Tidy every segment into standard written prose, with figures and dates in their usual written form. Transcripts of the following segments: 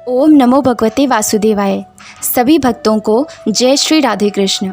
ओम नमो भगवते वासुदेवाय। सभी भक्तों को जय श्री राधे कृष्ण।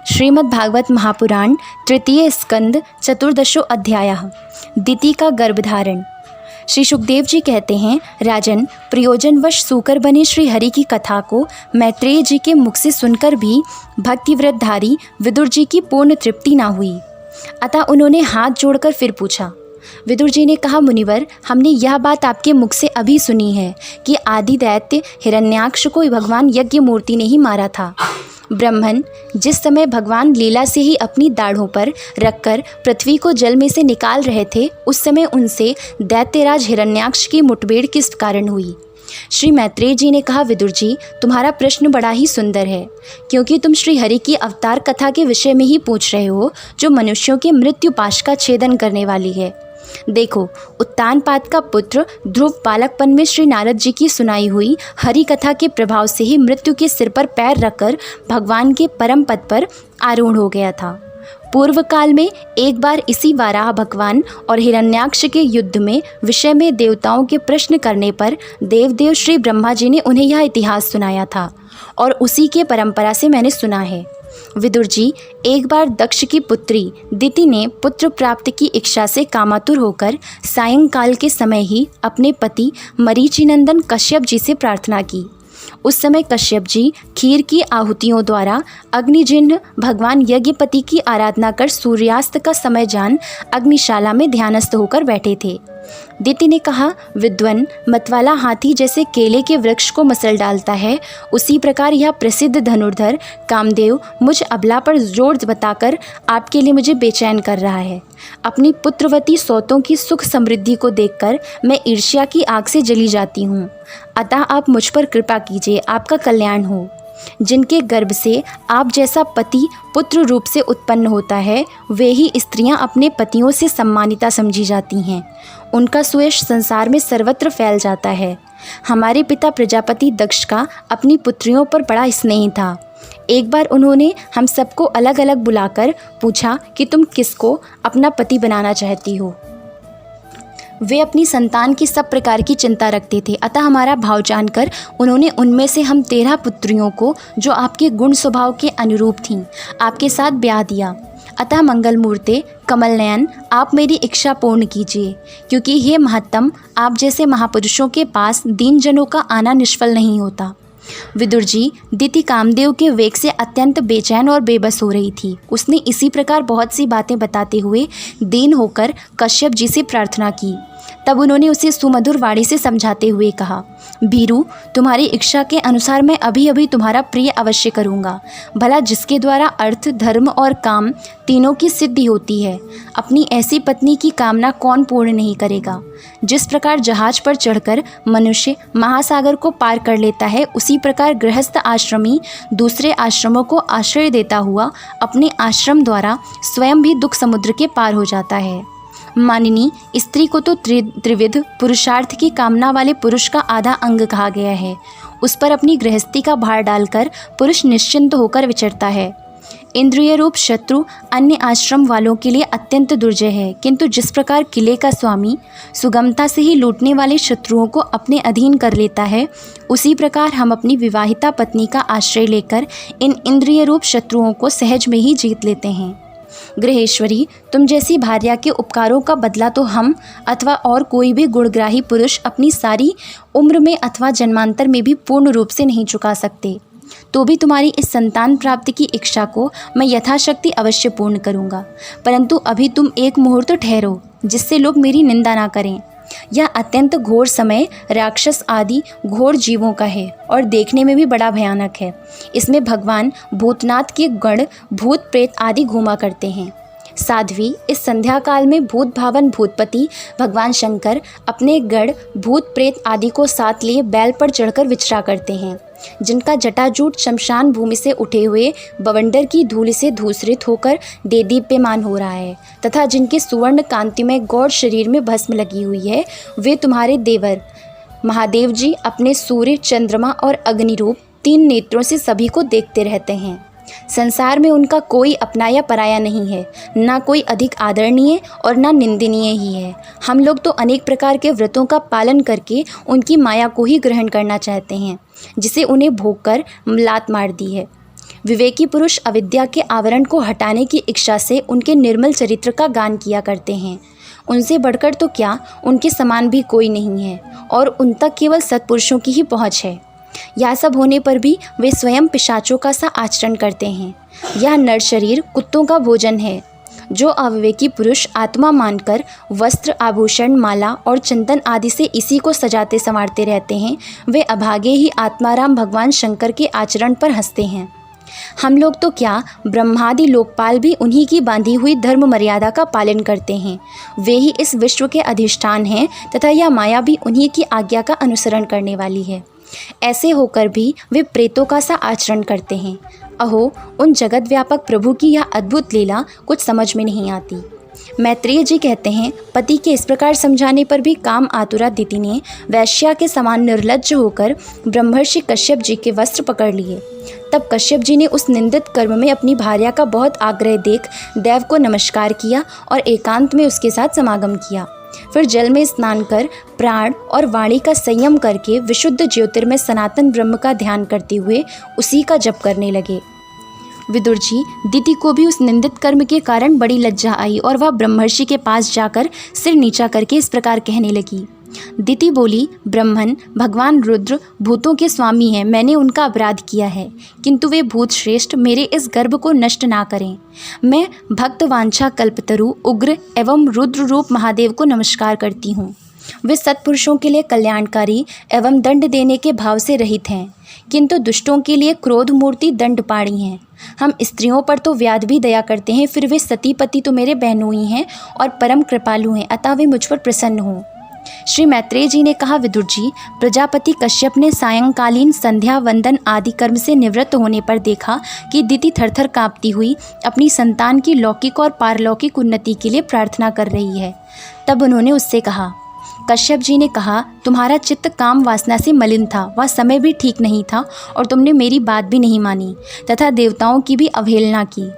श्रीमद् भागवत महापुराण तृतीय स्कंद चतुर्दशो अध्याय दिति का गर्भधारण। श्री सुखदेव जी कहते हैं, राजन, प्रयोजनवश सूकर बने श्री हरि की कथा को मैत्रेय जी के मुख से सुनकर भी भक्तिव्रतधारी विदुर जी की पूर्ण तृप्ति न हुई। अतः उन्होंने हाथ जोड़कर फिर पूछा। विदुर जी ने कहा, मुनिवर, हमने यह बात आपके मुख से अभी सुनी है कि आदि दैत्य हिरण्याक्ष को भगवान यज्ञ मूर्ति ने ही मारा था। ब्रह्मन जिस समय भगवान लीला से ही अपनी दाढ़ों पर रखकर पृथ्वी को जल में से निकाल रहे थे, उस समय उनसे दैत्यराज हिरण्याक्ष की मुठभेड़ किस कारण हुई। श्री मैत्रेय जी ने कहा, विदुर जी, तुम्हारा प्रश्न बड़ा ही सुंदर है, क्योंकि तुम श्री हरि की अवतार कथा के विषय में ही पूछ रहे हो, जो मनुष्यों के मृत्यु पाश का छेदन करने वाली है। देखो, उत्तानपाद का पुत्र ध्रुव बालकपन में श्री नारद जी की सुनाई हुई हरि कथा के प्रभाव से ही मृत्यु के सिर पर पैर रखकर भगवान के परम पद पर आरूढ़ हो गया था। पूर्व काल में एक बार इसी वाराह भगवान और हिरण्याक्ष के युद्ध में विषय में देवताओं के प्रश्न करने पर देवदेव श्री ब्रह्मा जी ने उन्हें यह इतिहास सुनाया था और उसी के परंपरा से मैंने सुना है। विदुर जी, एक बार दक्ष की पुत्री दिति ने पुत्र प्राप्ति की इच्छा से कामातुर होकर सायंकाल के समय ही अपने पति मरीचिनंदन कश्यप जी से प्रार्थना की। उस समय कश्यप जी खीर की आहुतियों द्वारा अग्निजिह्न भगवान यज्ञपति की आराधना कर सूर्यास्त का समय जान अग्निशाला में ध्यानस्थ होकर बैठे थे। दिति ने कहा, विद्वन, मतवाला हाथी जैसे केले के वृक्ष को मसल डालता है, उसी प्रकार यह प्रसिद्ध धनुर्धर कामदेव मुझ अबला पर जोर बताकर आपके लिए मुझे बेचैन कर रहा है। अपनी पुत्रवती सौतों की सुख समृद्धि को देखकर मैं ईर्ष्या की आग से जली जाती हूँ। अतः आप मुझ पर कृपा कीजिए, आपका कल्याण हो। जिनके गर्भ से आप जैसा पति पुत्र रूप से उत्पन्न होता है, वे ही स्त्रियां अपने पतियों से सम्मानिता समझी जाती हैं। उनका सुयश संसार में सर्वत्र फैल जाता है। हमारे पिता प्रजापति दक्ष का अपनी पुत्रियों पर बड़ा स्नेह था। एक बार उन्होंने हम सबको अलग अलग बुलाकर पूछा कि तुम किसको अपना पति बनाना चाहती हो। वे अपनी संतान की सब प्रकार की चिंता रखते थे। अतः हमारा भाव जानकर उन्होंने उनमें से हम 13 पुत्रियों को, जो आपके गुण स्वभाव के अनुरूप थीं, आपके साथ ब्याह दिया। अतः मंगल मूर्ते कमल नयन, आप मेरी इच्छा पूर्ण कीजिए, क्योंकि हे महत्तम, आप जैसे महापुरुषों के पास दीन जनों का आना निष्फल नहीं होता। विदुर जी, दिति कामदेव के वेग से अत्यंत बेचैन और बेबस हो रही थी। उसने इसी प्रकार बहुत सी बातें बताते हुए दीन होकर कश्यप जी से प्रार्थना की। तब उन्होंने उसे सुमधुर वाणी से समझाते हुए कहा, भीरू, तुम्हारी इच्छा के अनुसार मैं अभी अभी तुम्हारा प्रिय अवश्य करूँगा। भला जिसके द्वारा अर्थ, धर्म और काम तीनों की सिद्धि होती है, अपनी ऐसी पत्नी की कामना कौन पूर्ण नहीं करेगा। जिस प्रकार जहाज पर चढ़कर मनुष्य महासागर को पार कर लेता है, उसी प्रकार गृहस्थ आश्रमी दूसरे आश्रमों को आश्रय देता हुआ अपने आश्रम द्वारा स्वयं भी दुख समुद्र के पार हो जाता है। मानिनी, स्त्री को तो त्रिविध पुरुषार्थ की कामना वाले पुरुष का आधा अंग कहा गया है। उस पर अपनी गृहस्थी का भार डालकर पुरुष निश्चिंत होकर विचरता है। इंद्रिय रूप शत्रु अन्य आश्रम वालों के लिए अत्यंत दुर्जय है, किंतु जिस प्रकार किले का स्वामी सुगमता से ही लूटने वाले शत्रुओं को अपने अधीन कर लेता है, उसी प्रकार हम अपनी विवाहिता पत्नी का आश्रय लेकर इन इंद्रिय रूप शत्रुओं को सहज में ही जीत लेते हैं। गृहेश्वरी, तुम जैसी भार्या के उपकारों का बदला तो हम अथवा और कोई भी गुणग्राही पुरुष अपनी सारी उम्र में अथवा जन्मांतर में भी पूर्ण रूप से नहीं चुका सकते। तो भी तुम्हारी इस संतान प्राप्ति की इच्छा को मैं यथाशक्ति अवश्य पूर्ण करूँगा, परंतु अभी तुम एक मुहूर्त ठहरो, जिससे लोग मेरी निंदा ना करें। यह अत्यंत घोर समय राक्षस आदि घोर जीवों का है और देखने में भी बड़ा भयानक है। इसमें भगवान भूतनाथ के गण भूत प्रेत आदि घूमा करते हैं। साध्वी, इस संध्या काल में भूत भावन भूतपति भगवान शंकर अपने गढ़ भूत प्रेत आदि को साथ लिए बैल पर चढ़कर विचरा करते हैं, जिनका जटाजूट शमशान भूमि से उठे हुए बवंडर की धूल से धूसरित होकर देदीप्यमान हो रहा है, तथा जिनके सुवर्ण कांति में गौर शरीर में भस्म लगी हुई है, वे तुम्हारे देवर महादेव जी अपने सूर्य, चंद्रमा और अग्नि रूप 3 नेत्रों से सभी को देखते रहते हैं। संसार में उनका कोई अपना या पराया नहीं है, ना कोई अधिक आदरणीय और ना निंदनीय ही है। हम लोग तो अनेक प्रकार के व्रतों का पालन करके उनकी माया को ही ग्रहण करना चाहते हैं, जिसे उन्हें भोग कर लात मार दी है। विवेकी पुरुष अविद्या के आवरण को हटाने की इच्छा से उनके निर्मल चरित्र का गान किया करते हैं। उनसे बढ़कर तो क्या, उनके समान भी कोई नहीं है और उन तक केवल सत्पुरुषों की ही पहुँच है। यह सब होने पर भी वे स्वयं पिशाचों का सा आचरण करते हैं। यह नर शरीर कुत्तों का भोजन है। जो अविवेकी पुरुष आत्मा मानकर वस्त्र, आभूषण, माला और चंदन आदि से इसी को सजाते संवारते रहते हैं, वे अभागे ही आत्माराम भगवान शंकर के आचरण पर हंसते हैं। हम लोग तो क्या, ब्रह्मादि लोकपाल भी उन्हीं की बांधी हुई धर्म मर्यादा का पालन करते हैं। वे ही इस विश्व के अधिष्ठान हैं तथा यह माया भी उन्हीं की आज्ञा का अनुसरण करने वाली है। ऐसे होकर भी वे प्रेतों का सा आचरण करते हैं। अहो, उन जगत व्यापक प्रभु की यह अद्भुत लीला कुछ समझ में नहीं आती। मैत्रेय जी कहते हैं, पति के इस प्रकार समझाने पर भी काम आतुरा दिति ने वैश्या के समान निर्लज्ज होकर ब्रह्मर्षि कश्यप जी के वस्त्र पकड़ लिए। तब कश्यप जी ने उस निंदित कर्म में अपनी भार्या का बहुत आग्रह देख देव को नमस्कार किया और एकांत में उसके साथ समागम किया। फिर जल में स्नान कर प्राण और वाणी का संयम करके विशुद्ध ज्योतिर्मय सनातन ब्रह्म का ध्यान करते हुए उसी का जप करने लगे। विदुर जी, दिति को भी उस निंदित कर्म के कारण बड़ी लज्जा आई और वह ब्रह्मर्षि के पास जाकर सिर नीचा करके इस प्रकार कहने लगी। दिति बोली, ब्रह्मन, भगवान रुद्र भूतों के स्वामी हैं, मैंने उनका अपराध किया है, किंतु वे भूत श्रेष्ठ मेरे इस गर्भ को नष्ट ना करें। मैं भक्त वांछा कल्पतरु उग्र एवं रुद्र रूप महादेव को नमस्कार करती हूँ। वे सत्पुरुषों के लिए कल्याणकारी एवं दंड देने के भाव से रहित हैं, किंतु दुष्टों के लिए क्रोध मूर्ति दंडपाणी हैं। हम स्त्रियों पर तो व्याध भी दया करते हैं, फिर वे सती पति तो मेरे बहनोई हैं और परम कृपालु हैं, अतः वे मुझ पर प्रसन्न हों। श्री मैत्रेय जी ने कहा, विदुर जी, प्रजापति कश्यप ने सायंकालीन संध्या वंदन आदि कर्म से निवृत्त होने पर देखा कि दिति थरथर कांपती हुई अपनी संतान की लौकिक और पारलौकिक उन्नति के लिए प्रार्थना कर रही है। तब उन्होंने उससे कहा, कश्यप जी ने कहा, तुम्हारा चित्त काम वासना से मलिन था, वह समय भी ठीक नहीं था और तुमने मेरी बात भी नहीं मानी तथा देवताओं की भी अवहेलना की।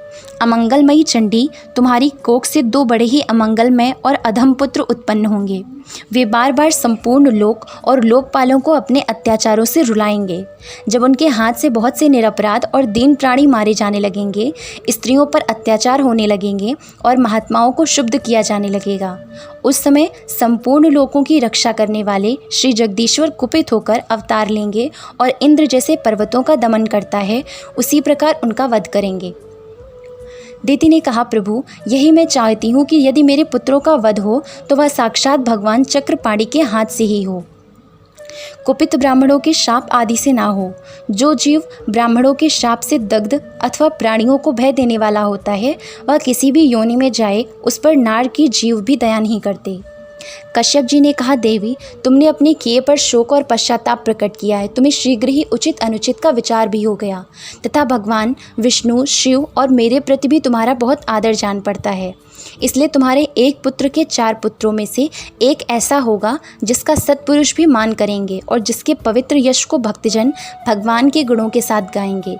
अमंगलमयी चंडी, तुम्हारी कोख से दो बड़े ही अमंगलमय और अधम पुत्र उत्पन्न होंगे। वे बार बार संपूर्ण लोक और लोकपालों को अपने अत्याचारों से रुलाएंगे। जब उनके हाथ से बहुत से निरपराध और दीन प्राणी मारे जाने लगेंगे, स्त्रियों पर अत्याचार होने लगेंगे और महात्माओं को शुद्ध किया जाने लगेगा, उस समय संपूर्ण लोकों की रक्षा करने वाले श्री जगदीश्वर कुपित होकर अवतार लेंगे और इंद्र जैसे पर्वतों का दमन करता है, उसी प्रकार उनका वध करेंगे। दिति ने कहा, प्रभु, यही मैं चाहती हूँ कि यदि मेरे पुत्रों का वध हो तो वह साक्षात भगवान चक्रपाणी के हाथ से ही हो, कुपित ब्राह्मणों के शाप आदि से ना हो। जो जीव ब्राह्मणों के शाप से दग्ध अथवा प्राणियों को भय देने वाला होता है, वह किसी भी योनि में जाए, उस पर नार की जीव भी दया नहीं करते। कश्यप जी ने कहा, देवी, तुमने अपने किए पर शोक और पश्चाताप प्रकट किया है। तुम्हें शीघ्र ही उचित अनुचित का विचार भी हो गया तथा भगवान विष्णु, शिव और मेरे प्रति भी तुम्हारा बहुत आदर जान पड़ता है। इसलिए तुम्हारे एक पुत्र के 4 पुत्रों में से एक ऐसा होगा जिसका सत्पुरुष भी मान करेंगे और जिसके पवित्र यश को भक्तजन भगवान के गुणों के साथ गाएंगे।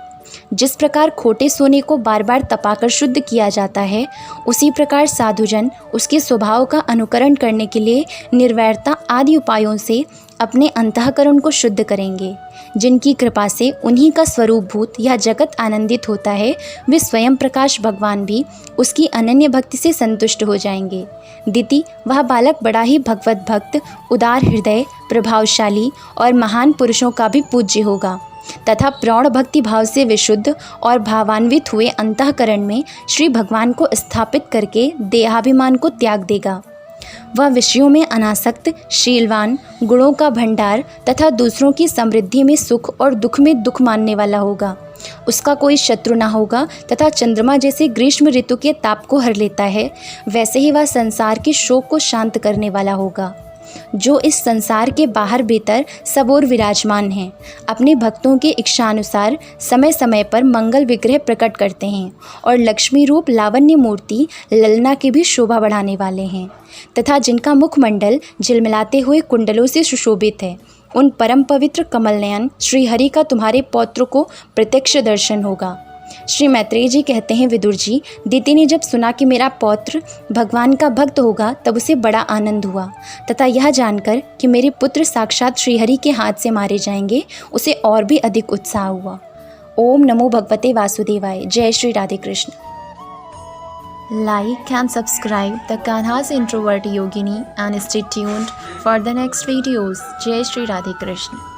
जिस प्रकार खोटे सोने को बार बार तपाकर शुद्ध किया जाता है, उसी प्रकार साधुजन उसके स्वभाव का अनुकरण करने के लिए निर्वैरता आदि उपायों से अपने अंतःकरण को शुद्ध करेंगे। जिनकी कृपा से उन्हीं का स्वरूप भूत यह जगत आनंदित होता है, वे स्वयं प्रकाश भगवान भी उसकी अनन्य भक्ति से संतुष्ट हो जाएंगे। दिति, वह बालक बड़ा ही भगवत भक्त, उदार हृदय, प्रभावशाली और महान पुरुषों का भी पूज्य होगा तथा प्रौढ़ भक्ति भाव से विशुद्ध और भावान्वित हुए अंतःकरण में श्री भगवान को स्थापित करके देहाभिमान को त्याग देगा। वह विषयों में अनासक्त, शीलवान, गुणों का भंडार तथा दूसरों की समृद्धि में सुख और दुख में दुख मानने वाला होगा। उसका कोई शत्रु ना होगा तथा चंद्रमा जैसे ग्रीष्म ऋतु के ताप को हर लेता है, वैसे ही वह संसार के शोक को शांत करने वाला होगा। जो इस संसार के बाहर भीतर सब ओर विराजमान हैं, अपने भक्तों के इच्छानुसार समय समय पर मंगल विग्रह प्रकट करते हैं और लक्ष्मी रूप लावण्य मूर्ति ललना की भी शोभा बढ़ाने वाले हैं तथा जिनका मुखमंडल झिलमिलाते हुए कुंडलों से सुशोभित है, उन परम पवित्र कमल नयन श्री हरि का तुम्हारे पौत्र को प्रत्यक्ष दर्शन होगा। श्री मैत्रेय जी कहते हैं, विदुर जी, दिति ने जब सुना कि मेरा पौत्र भगवान का भक्त होगा तब उसे बड़ा आनंद हुआ तथा यह जानकर कि मेरे पुत्र साक्षात श्रीहरि के हाथ से मारे जाएंगे उसे और भी अधिक उत्साह हुआ। ओम नमो भगवते वासुदेवाय। जय Shri Radhe Krishna. Like and subscribe the Kanha's Introvert Yogini and stay tuned for the next videos. Jai Shri Radhe Krishna.